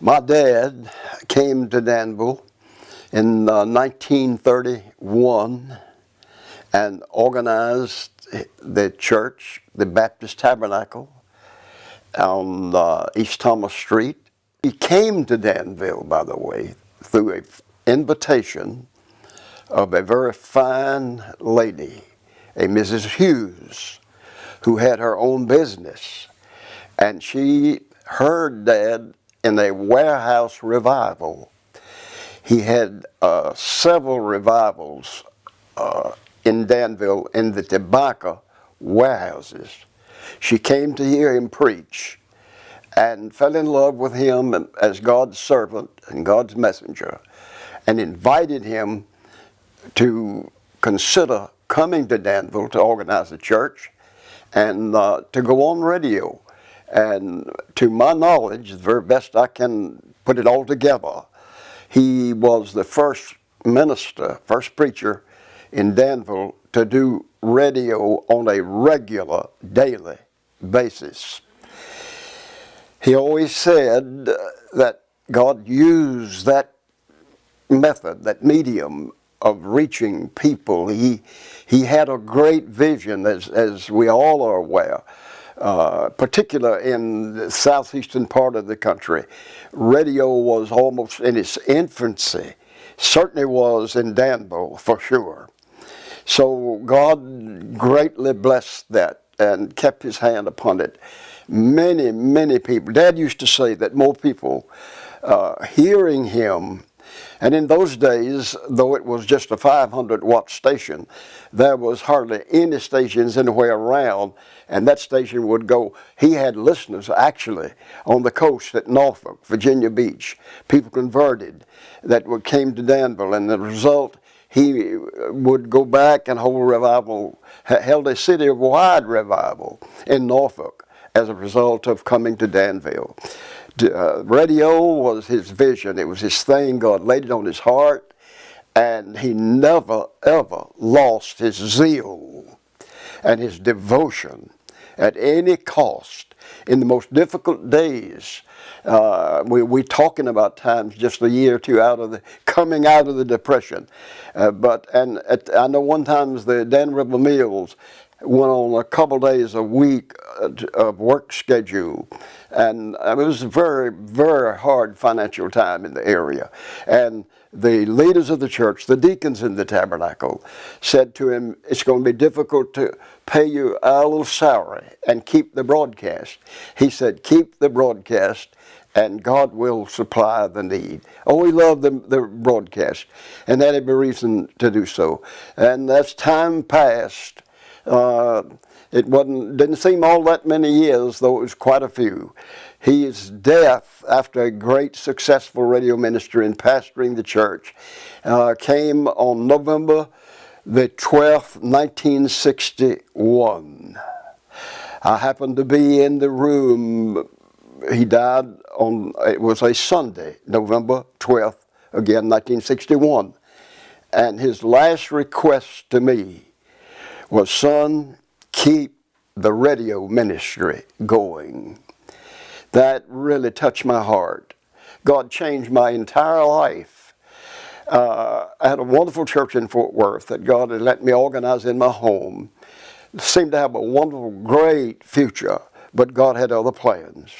My dad came to Danville in 1931 and organized the church, the Baptist Tabernacle, on East Thomas Street. He came to Danville, by the way, through an invitation of a very fine lady, a Mrs. Hughes, who had her own business. And she heard Dad in a warehouse revival. He had several revivals in Danville in the tobacco warehouses. She came to hear him preach and fell in love with him as God's servant and God's messenger, and invited him to consider coming to Danville to organize a church and to go on radio. And to my knowledge, the very best I can put it all together, he was the first minister, first preacher in Danville to do radio on a regular, daily basis. He always said that God used that method, that medium of reaching people. He had a great vision, as we all are aware. Particularly in the southeastern part of the country, radio was almost in its infancy. Certainly was in Danville, for sure. So God greatly blessed that and kept his hand upon it. Many, many people. Dad used to say that more people hearing him. And in those days, though it was just a 500-watt station, there was hardly any stations anywhere around, and that station would go. He had listeners, actually, on the coast at Norfolk, Virginia Beach, people converted that came to Danville, and the result, he would go back and hold a revival, held a city-wide revival in Norfolk as a result of coming to Danville. Radio was his vision. It was his thing. God laid it on his heart, and he never, ever lost his zeal and his devotion at any cost. In the most difficult days, we're talking about times just a year or two coming out of the Depression. I know one time the Dan River Mills went on a couple days a week of work schedule, and it was a very, very hard financial time in the area. And the leaders of the church, the deacons in the tabernacle, said to him, it's going to be difficult to pay you a little salary and keep the broadcast. He said, keep the broadcast and God will supply the need. Oh, he loved the broadcast, and that had been reason to do so. And as time passed, it didn't seem all that many years, though it was quite a few. His death, after a great successful radio ministry and pastoring the church, came on November the 12th, 1961. I happened to be in the room. He died it was a Sunday, November 12th, again, 1961. And his last request to me was, son, keep the radio ministry going. That really touched my heart. God changed my entire life. I had a wonderful church in Fort Worth that God had let me organize in my home. It seemed to have a wonderful, great future, but God had other plans.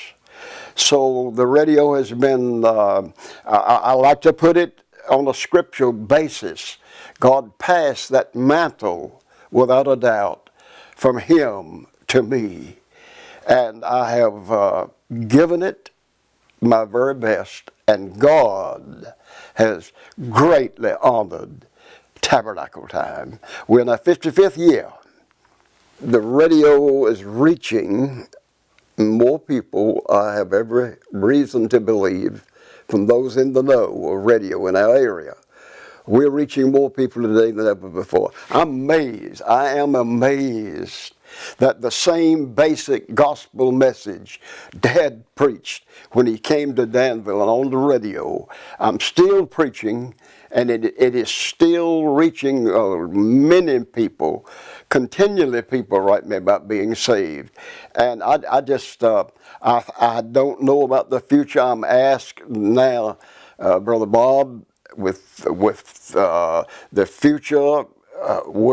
So the radio has been, I like to put it on a scriptural basis. God passed that mantle, without a doubt, from him to me. And I have given it my very best, and God has greatly honored Tabernacle Time. We're in our 55th year. The radio is reaching more people, I have every reason to believe, from those in the know of radio in our area. We're reaching more people today than ever before. I'm amazed. I am amazed that the same basic gospel message Dad preached when he came to Danville and on the radio, I'm still preaching, and it is still reaching many people. Continually people write me about being saved. And I just, I don't know about the future. I'm asked now, Brother Bob, with the future,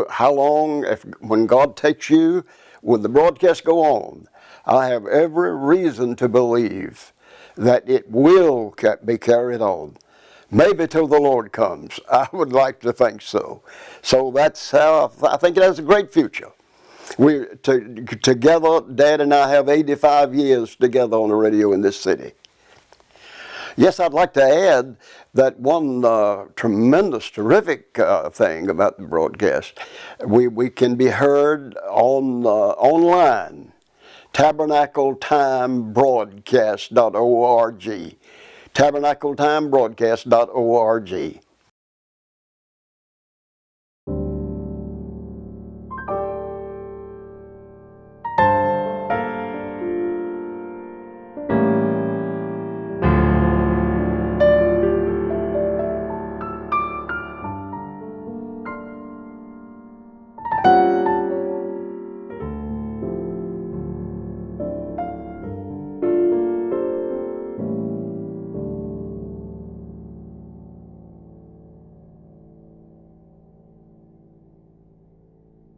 how long, when God takes you, will the broadcast go on? I have every reason to believe that it will be carried on. Maybe till the Lord comes. I would like to think so. So that's how I think it has a great future. We together, Dad and I have 85 years together on the radio in this city. Yes, I'd like to add that one tremendous, terrific thing about the broadcast. We can be heard on online, tabernacletimebroadcast.org. tabernacletimebroadcast.org.